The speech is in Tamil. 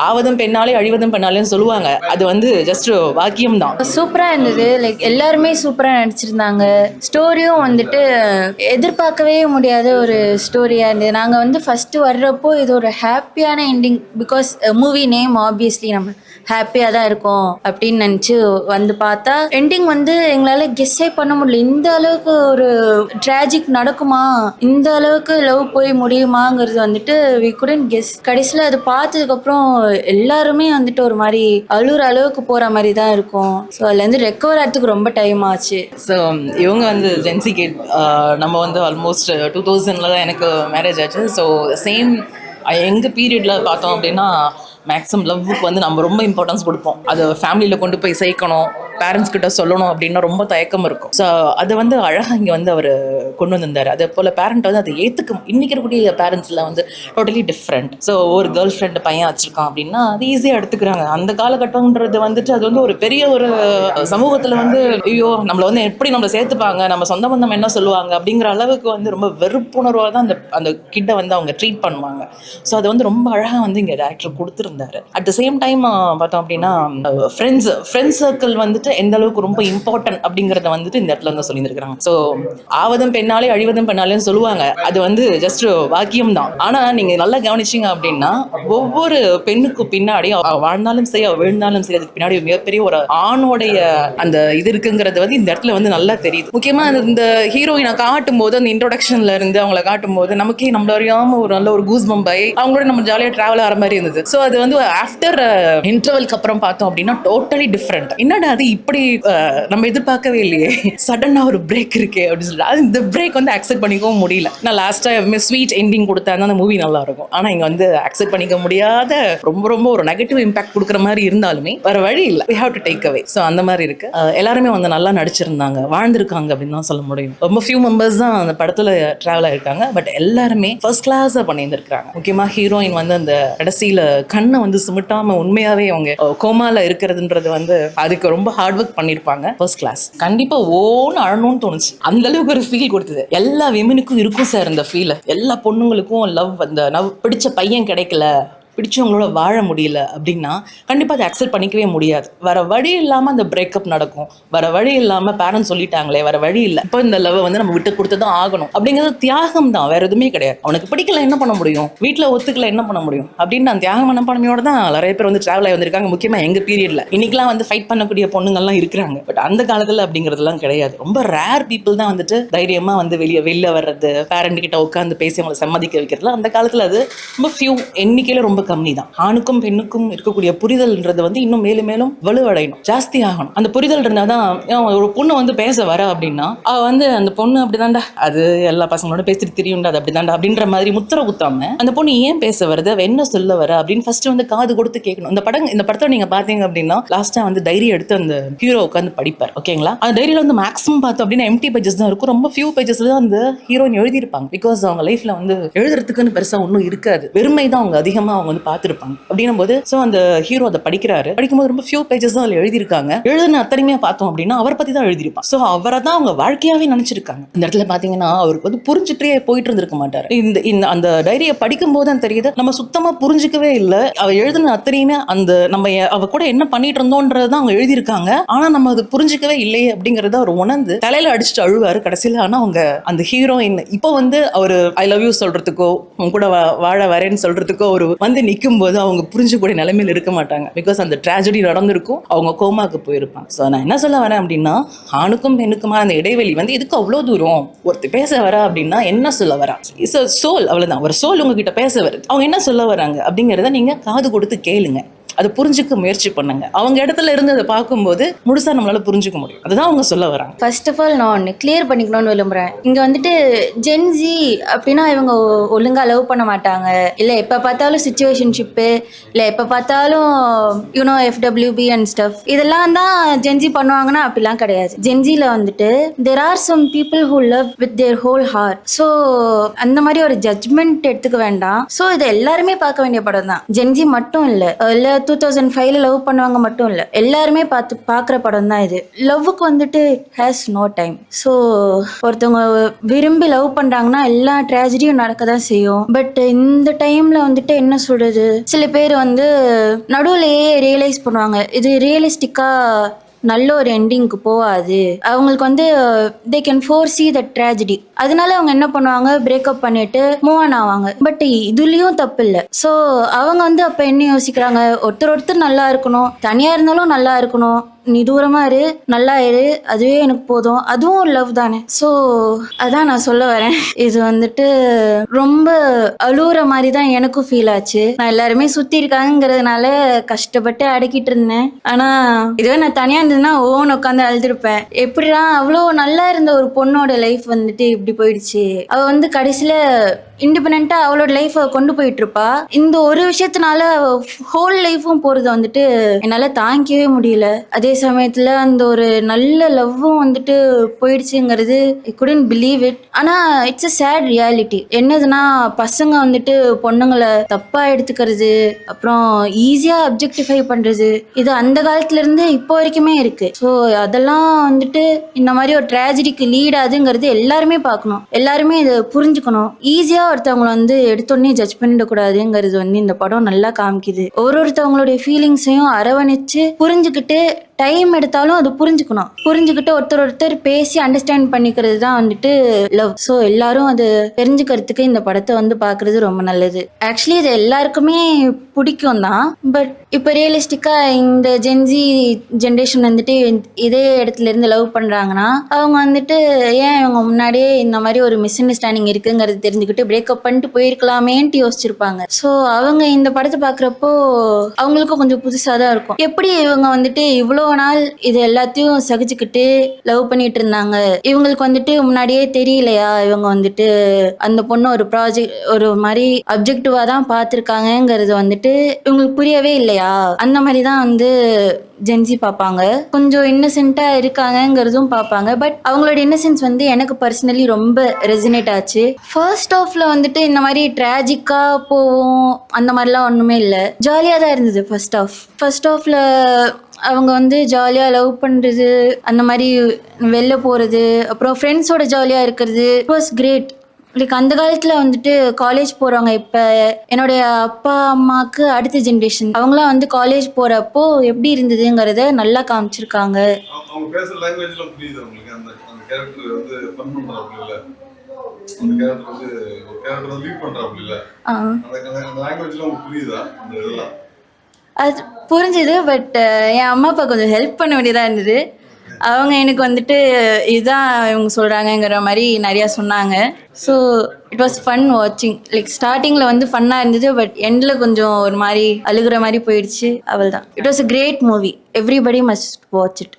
ஆவதும் பெண்ணாலே அழிவதும் பெண்ணாலேன்னு சொல்லுவாங்க. அது வந்து ஜஸ்ட் வாக்கியம் தான். சூப்பரா இருந்தது. லைக் எல்லாருமே சூப்பரா நடிச்சிருந்தாங்க. ஸ்டோரியும் வந்துட்டு எதிர்பார்க்கவே முடியாத ஒரு ஸ்டோரியா இருந்தது. நாங்க வந்து ஃபர்ஸ்ட் வர்றப்போ இது ஒரு ஹாப்பியான ending, because movie name obviously நம்ம ஹாப்பியா தான் இருக்கும் அப்படின்னு நினைச்சு வந்து பார்த்தா எண்டிங் வந்து எங்களால கெஸ்ஸே பண்ண முடியல. இந்த அளவுக்கு ஒரு ட்ராஜிக் நடக்குமா, இந்த அளவுக்கு லவ் போய் முடியுமாங்கிறது வந்துட்டு வி குடன்ட் கெஸ். கடைசியில் அது பார்த்ததுக்கு அப்புறம் எல்லாருமே வந்துட்டு ஒரு மாதிரி அழுற அளவுக்கு போற மாதிரி தான் இருக்கும். ஸோ அதுலேருந்து ரெக்கவர் ஆகிறதுக்கு ரொம்ப டைம் ஆச்சு. ஸோ இவங்க வந்து ஜென்சி கிட். நம்ம வந்து ஆல்மோஸ்ட் 2000 தான் எனக்கு மேரேஜ் ஆச்சு. ஸோ சேம் எங்கள் பீரியடில் பார்த்தோம் அப்படின்னா மேக்ஸிமம் லவ்வுக்கு வந்து நம்ம ரொம்ப இம்பார்ட்டன்ஸ் கொடுப்போம். அது ஃபேமிலியில் கொண்டு போய் சேர்க்கணும், பேரண்ட்ஸ் கிட்ட சொல்லணும் அப்படின்னா ரொம்ப தயக்கம் இருக்கும். ஸோ அதை வந்து அழகாக இங்கே வந்து அவர் கொண்டு வந்திருந்தார். அதே போல் பேரண்ட் வந்து அதை ஏற்றுக்க இன்னைக்கு இருக்கக்கூடிய பேரண்ட்ஸில் வந்து டோட்டலி டிஃப்ரெண்ட். ஸோ ஒரு கேர்ள் ஃப்ரெண்டு பையன் வச்சிருக்கான் அப்படின்னா அது ஈஸியாக எடுத்துக்கிறாங்க. அந்த காலகட்டம்ன்றது வந்துட்டு அது வந்து ஒரு பெரிய ஒரு சமூகத்தில் வந்து ஐயோ நம்மளை வந்து எப்படி நம்மளை சேர்த்துப்பாங்க, நம்ம சொந்த பந்தம் என்ன சொல்லுவாங்க அப்படிங்கிற அளவுக்கு வந்து ரொம்ப வெறுப்புணர்வாக தான் அந்த அந்த கிட்டை வந்து அவங்க ட்ரீட் பண்ணுவாங்க. ஸோ அதை வந்து ரொம்ப அழகாக வந்து இங்கே டேரக்டர் கொடுத்துருந்தாரு. அட் த சேம் டைம் பார்த்தோம் அப்படின்னா ஃப்ரெண்ட்ஸ் சர்க்கிள் வந்துட்டு எந்த அளவுக்கு ரொம்ப இம்பார்ட்டன்ட் அப்படிங்கிறத வந்துட்டு இந்த இடத்துல வந்து சொல்லியிருக்காங்க. ஸோ ஆவதும் பெண்ணாலே அழிவதும் பெண்ணாலேன்னு சொல்லுவாங்க. அது வந்து ஜஸ்ட் வாக்கியம் தான். ஆனால் நீங்கள் நல்லா கவனிச்சிங்க அப்படின்னா ஒவ்வொரு பெண்ணுக்கு பின்னாடி வாழ்ந்தாலும் சரி விழுந்தாலும் சரி அதுக்கு பின்னாடி மிகப்பெரிய ஒரு ஆணோடைய அந்த இது இருக்குங்கிறது வந்து இந்த இடத்துல வந்து நல்லா தெரியுது. முக்கியமாக இந்த ஹீரோயினை காட்டும் போது அந்த இன்ட்ரோடக்ஷன்ல இருந்து அவங்களை காட்டும் போது நமக்கே நம்மள அறியாம ஒரு நல்ல ஒரு கூஸ் பம்பை அவங்களோட நம்ம ஜாலியாக டிராவல் ஆகிற மாதிரி இருந்தது. ஸோ அது வந்து ஆஃப்டர் இன்டர்வல்க்கு அப்புறம் பார்த்தோம் அப்படின்னா டோட்டலி டிஃப்ரெண்ட். என்னடா அது இப்படி நம்ம எதிர்பார்க்கவே இல்லையே, சடனாக ஒரு பிரேக் இருக்கே அப்படின்னு சொல்லிட்டு அது இந்த பிரேக் வந்து அக்செப்ட் பண்ணிக்கவும் முடியல. நான் லாஸ்ட்டாக ஸ்வீட் எண்டிங் கொடுத்தாங்க அந்த மூவி நல்லா இருக்கும். ஆனால் இங்கே வந்து அக்செப்ட் பண்ணிக்க முடியாத ரொம்ப ரொம்ப ஒரு நெகட்டிவ் இம்பாக்ட் கொடுக்குற மாதிரி இருந்தாலுமே வேற வழி இல்லை, we have to take away. So அந்த மாதிரி இருக்கு. எல்லாருமே வந்து நல்லா நடிச்சிருந்தாங்க, வாழ்ந்திருக்காங்க அப்படின்னு தான் சொல்ல முடியும். ரொம்ப ஃபியூ மெம்பர்ஸ் தான் அந்த படத்தில் ட்ராவல் ஆயிருக்காங்க. பட் எல்லாருமே ஃபர்ஸ்ட் கிளாஸாக பண்ணியிருந்திருக்காங்க. முக்கியமாக ஹீரோயின் வந்து அந்த கடைசியில் கண்ணை வந்து சுமிட்டாம உண்மையாவே அவங்க கோமால இருக்கிறதுன்றது வந்து அதுக்கு ரொம்ப ஹார்ட் ஒர்க் பண்ணியிருப்பாங்க. First class. கண்டிப்பா ஓன்னு அழணும்னு தோணுச்சு. அந்த அளவுக்கு ஒரு ஃபீல் கொடுத்தது. எல்லா விமனுக்கும் இருக்கும் சார் இந்த ஃபீல். எல்லா பொண்ணுங்களுக்கும் லவ் அந்த பிடிச்ச பையன் கிடைக்கல, பிடிச்சவங்களோட வாழ முடியல அப்படின்னா கண்டிப்பாக அதை அக்செப்ட் பண்ணிக்கவே முடியாது. வேற வழி இல்லாமல் அந்த பிரேக்கப் நடக்கும். வேற வழி இல்லாமல் பேரண்ட்ஸ் சொல்லிட்டாங்களே, வேற வழி இல்லை, இப்போ இந்த லவ் வந்து நம்ம விட்டு கொடுத்து தான் ஆகணும் அப்படிங்கிறது தியாகம் தான், வேற எதுவுமே கிடையாது. அவனுக்கு பிடிக்கல என்ன பண்ண முடியும், வீட்டில் ஒத்துக்கல என்ன பண்ண முடியும் அப்படின்னு அந்த தியாக மனப்பான்மையோட தான் நிறைய பேர் வந்து டிராவல் ஆகி வந்திருக்காங்க. முக்கியமாக எங்கள் பீரியட்ல இன்னைக்கெல்லாம் வந்து ஃபைட் பண்ணக்கூடிய பொண்ணுங்கள்லாம் இருக்கிறாங்க. பட் அந்த காலத்தில் அப்படிங்கிறதுலாம் கிடையாது. ரொம்ப ரேர் பீப்புள் தான் வந்துட்டு தைரியமாக வந்து வெளில வர்றது, பேரண்ட் கிட்ட உட்காந்து பேசி அவங்களை சம்மதிக்க வைக்கிறதுல அந்த காலத்தில் அது ரொம்ப ஃபியூ எண்ணிக்கையில் ரொம்ப கம்மி தான். ஆணுக்கும் பெண்ணுக்கும் இருக்கக்கூடிய புரிதல்ன்றது வந்து இன்னும் மேலும் மேலும் வலுவடையணும், ஜாஸ்தி ஆகணும். அந்த புரிதல் இருந்தாதான் ஒரு பொண்ணு வந்து பேச வர அப்படின்னா அவ வந்து அந்த பொண்ணு அப்படிதான்டா, அது எல்லா பசங்களோட பேசிட்டு தெரியும்டா, அது அப்படிதான்டா அப்படின்ற மாதிரி முத்திர குத்தாம அந்த பொண்ணு ஏன் பேச வருது, அவ என்ன சொல்ல வர அப்படின்னு ஃபர்ஸ்ட் வந்து காது கொடுத்து கேட்கணும். இந்த படத்தை நீங்க பாத்தீங்க அப்படின்னா லாஸ்டா வந்து டைரி எடுத்து அந்த ஹீரோ உட்காந்து படிப்பார். ஓகேங்களா? அந்த டைரியில வந்து மேக்ஸிமம் பார்த்தோம் அப்படின்னா எம்டி பேஜஸ் தான் இருக்கும். ரொம்ப ஃபியூ பேஜஸ்ல தான் அந்த ஹீரோயின் எழுதியிருப்பாங்க. பிகாஸ் அவங்க லைஃப்ல வந்து எழுதுறதுக்குன்னு பெருசா ஒன்றும் இருக்காது, வெறுமை தான் அவங்க அதிகமா அவங்க வந்து பார்த்துருப்பாங்க. அப்படின்னும் போது ஸோ அந்த ஹீரோ அதை படிக்கும்போது ரொம்ப ஃபியூ பேஜஸ் தான் அதில் எழுதியிருக்காங்க. எழுதுன அத்தனையுமே பார்த்தோம் அப்படின்னா அவர் பத்தி தான் எழுதியிருப்பான். ஸோ அவரை தான் அவங்க வாழ்க்கையாவே நினைச்சிருக்காங்க. இந்த இடத்துல பாத்தீங்கன்னா அவருக்கு வந்து புரிஞ்சுட்டே போயிட்டு இருந்திருக்க மாட்டாரு. இந்த அந்த டைரியை படிக்கும் போது தான் தெரியுது நம்ம சுத்தமா புரிஞ்சுக்கவே இல்லை. அவ எழுதுன அத்தனையுமே அந்த நம்ம அவ கூட என்ன பண்ணிட்டு இருந்தோன்றதான் அவங்க எழுதியிருக்காங்க. ஆனா நம்ம அது புரிஞ்சுக்கவே இல்லையே அப்படிங்கறத அவர் உணர்ந்து தலையில அடிச்சுட்டு அழுவாரு கடைசியில. ஆனா அவங்க அந்த ஹீரோயின் இப்போ வந்து அவரு ஐ லவ் யூ சொல்றதுக்கோ உங்க கூட வாழ வரேன்னு சொல்றதுக்கோ ஒரு வந்து நிற்கும் போது அவங்க புரிஞ்சக்கூடிய நிலைமையில் இருக்க மாட்டாங்க. பிகாஸ் அந்த ட்ராஜடி நடந்திருக்கும், அவங்க கோமாக்கு போயிருப்பாங்க. ஸோ நான் என்ன சொல்ல வரேன் அப்படின்னா ஆணுக்கும் பெண்ணுக்குமா அந்த இடைவெளி வந்து இதுக்கு அவ்வளோ தூரம் ஒருத்தர் பேச வர அப்படின்னா என்ன சொல்ல வரா, இட்ஸ் அ சோல், அவ்வளோதான். ஒரு சோல் உங்ககிட்ட பேச வருது, அவங்க என்ன சொல்ல வராங்க அப்படிங்கிறத நீங்க காது கொடுத்து கேளுங்க, அதை புரிஞ்சுக்க முயற்சி பண்ணுங்க. அவங்க இடத்துல இருந்து அதை பார்க்கும்போது முழுசா நம்மளால புரிஞ்சுக்க முடியும். அதுதான் அவங்க சொல்ல வராங்க. ஃபர்ஸ்ட் ஆஃப் ஆல் நான் ஒன்று கிளியர் பண்ணிக்கணும்னு விரும்புகிறேன். இங்கே வந்துட்டு ஜென்ஸி அப்படின்னா இவங்க ஒழுங்காக லவ் பண்ண மாட்டாங்க, இல்லை எப்போ பார்த்தாலும் சிச்சுவேஷன்ஷிப்பு, இல்லை எப்போ பார்த்தாலும் யூனோ எஃப்டபிள்யூபி அண்ட் ஸ்டஃப் இதெல்லாம் தான் ஜென்ஸி பண்ணுவாங்கன்னா அப்படிலாம் கிடையாது. ஜென்ஸியில் வந்துட்டு there are some people who love with their whole heart. So அந்த மாதிரி ஒரு ஜட்ஜ்மெண்ட் எடுத்துக்க வேண்டாம். ஸோ இதை எல்லாருமே பார்க்க வேண்டிய படம் தான். ஜென்ஸி மட்டும் இல்லை, 2005ல லவ் பண்ணவங்க மட்டும் இல்லை, எல்லாருமே பார்க்குற படம் தான் இது. லவ்வுக்கு வந்துட்டு ஹேஸ் நோ டைம். ஸோ ஒருத்தவங்க விரும்பி லவ் பண்ணுறாங்கன்னா எல்லா ட்ராஜடியும் நடக்க தான் செய்யும். பட் இந்த டைமில் வந்துட்டு என்ன சொல்கிறது, சில பேர் வந்து நடுவுலையே ரியலைஸ் பண்ணுவாங்க இது ரியலிஸ்டிக்காக நல்ல ஒரு எண்டிங்க்கு போகாது. அவங்களுக்கு வந்து தே கேன் ஃபோர்ஸீ த ட்ராஜடி. அதனால அவங்க என்ன பண்ணுவாங்க, பிரேக்கப் பண்ணிட்டு மூவ் ஆன் ஆவாங்க. பட் இதுலேயும் தப்பு இல்லை. ஸோ அவங்க வந்து அப்போ என்ன யோசிக்கிறாங்க, ஒருத்தர் நல்லா இருக்கணும், தனியாக இருந்தாலும் நல்லா இருக்கணும், நீ தூரமாக இரு, நல்லா இரு, அதுவே எனக்கு போதும், அதுவும் ஒரு லவ் தானே. ஸோ அதான் நான் சொல்ல வரேன். இது வந்துட்டு ரொம்ப அழுகுற மாதிரி தான் எனக்கும் ஃபீல் ஆச்சு. நான் எல்லாருமே சுற்றி இருக்காங்கிறதுனால கஷ்டப்பட்டு அடக்கிட்டு இருந்தேன். ஆனால் இதுவே நான் தனியாக இருந்ததுன்னா ஓன்னு உட்காந்து அழுதுருப்பேன். எப்படிலாம் அவ்வளோ நல்லா இருந்த ஒரு பொண்ணோட லைஃப் வந்துட்டு இப்படி போயிடுச்சு. அவள் வந்து கடைசியில் இண்டிபெண்ட்டாக அவளோட லைஃப்பை கொண்டு போயிட்டு இருப்பா. இந்த ஒரு விஷயத்தினால ஹோல் லைஃப்பும் போகிறது வந்துட்டு என்னால் தாங்கிக்கவே முடியல. அதே சமயத்தில் அந்த ஒரு நல்ல லவ்வும் வந்துட்டு போயிடுச்சுங்கிறது ஐ குடன்ட் பிலீவ் இட். ஆனால் இட்ஸ் அ சேட் ரியாலிட்டி. என்னதுன்னா பசங்க வந்துட்டு பொண்ணுங்களை தப்பாக எடுத்துக்கிறது, அப்புறம் ஈஸியாக அப்ஜெக்டிஃபை பண்ணுறது, இது அந்த காலத்துலேருந்து இப்போ வரைக்குமே இருக்குது. ஸோ அதெல்லாம் வந்துட்டு இந்த மாதிரி ஒரு ட்ராஜடிக்கு லீட் ஆகுதுங்கிறது எல்லாருமே பார்க்கணும், எல்லாருமே இதை புரிஞ்சுக்கணும். ஈஸியாக ஒருத்தவங்களை வந்து எடுத்தோடனே ஜட்ஜ் பண்ணிடக்கூடாதுங்கிறது வந்து இந்த படம் நல்லா காமிக்குது. ஒருத்தவங்களுடைய ஃபீலிங்ஸையும் அரவணைச்சு புரிஞ்சுக்கிட்டு டைம் எடுத்தாலும் அது புரிஞ்சுக்கிட்டு ஒருத்தர் பேசி அண்டர்ஸ்டாண்ட் பண்ணிக்கிறது தான் வந்துட்டு லவ். ஸோ எல்லாரும் அது தெரிஞ்சுக்கிறதுக்கு இந்த படத்தை வந்து பார்க்குறது ரொம்ப நல்லது. ஆக்சுவலி இது எல்லாருக்குமே பிடிக்கும் தான். பட் இப்போ ரியலிஸ்டிக்காக இந்த ஜென்சி ஜென்ரேஷன் வந்துட்டு இதே இடத்துல இருந்து லவ் பண்ணுறாங்கன்னா அவங்க வந்துட்டு ஏன் இவங்க முன்னாடியே இந்த மாதிரி ஒரு மிஸ் அண்டர்ஸ்டாண்டிங் இருக்குங்கிறது தெரிஞ்சுக்கிட்டு பிரேக்கப் பண்ணிட்டு போயிருக்கலாமேன்ட்டு யோசிச்சிருப்பாங்க. ஸோ அவங்க இந்த படத்தை பார்க்குறப்போ அவங்களுக்கும் கொஞ்சம் புதுசாக தான் இருக்கும். எப்படி இவங்க வந்துட்டு இவ்வளோ நாள் இது எல்லாத்தையும் சகிச்சுக்கிட்டு லவ் பண்ணிட்டு இருந்தாங்க, இவங்களுக்கு வந்துட்டு முன்னாடியே தெரியலையா இவங்க வந்துட்டு அந்த பொண்ணு ஒரு ப்ராஜெக்ட் ஒரு மாதிரி அப்ஜெக்டிவா தான் பார்த்துருக்காங்கிறது வந்துட்டு இவங்களுக்கு புரியவே இல்லையா? அந்த மாதிரி தான் வந்து ஜென்சி பார்ப்பாங்க. கொஞ்சம் இன்னசென்ட்டாக இருக்காங்கங்கிறதும் பார்ப்பாங்க. பட் அவங்களோட இன்னசென்ஸ் வந்து எனக்கு பர்சனலி ரொம்ப ரெசினேட் ஆச்சு. ஃபர்ஸ்ட் ஆஃப்ல வந்துட்டு இந்த மாதிரி ட்ராஜிக்காக போவோம் அந்த மாதிரிலாம் ஒன்றுமே இல்லை, ஜாலியாக தான் இருந்தது. ஃபர்ஸ்ட் ஆஃப்ல அவங்க வந்து ஜாலியாக லவ் பண்ணுறது, அந்த மாதிரி வெளில போகிறது, அப்புறம் ஃப்ரெண்ட்ஸோட ஜாலியாக இருக்கிறது, இட் வாஸ் கிரேட். லைக் அந்த காலத்தில் வந்துட்டு காலேஜ் போகிறவங்க, இப்போ என்னுடைய அப்பா அம்மாவுக்கு அடுத்த ஜென்ரேஷன், அவங்களாம் வந்து காலேஜ் போகிறப்போ எப்படி இருந்ததுங்கிறத நல்லா காமிச்சிருக்காங்க. அவங்க பேசுகிற லாங்குவேஜ்லாம் புரியுது அவங்களுக்கு. அந்த கேரக்டர் வந்து ஃபன் பண்ணுறாங்க இல்லை, அந்த கேரக்டர் வந்து ஒரு கேரக்டர் லீட் பண்ணுறாங்க இல்லை, அந்த லாங்குவேஜ்லாம் உங்களுக்கு புரியுதா? அந்த இதெல்லாம் அது புரிஞ்சுது. பட் என் அம்மா அப்பா கொஞ்சம் ஹெல்ப் பண்ண வேண்டியதாக இருந்தது. அவங்க எனக்கு வந்துட்டு இதுதான் இவங்க சொல்கிறாங்கங்கிற மாதிரி நிறையா சொன்னாங்க. ஸோ இட் வாஸ் ஃபன் வாட்சிங். லைக் ஸ்டார்டிங்கில் வந்து ஃபன்னாக இருந்தது, பட் எண்டில் கொஞ்சம் ஒரு மாதிரி அழுகிற மாதிரி போயிடுச்சு. அவள் தான். It was a great movie. Everybody must watch it.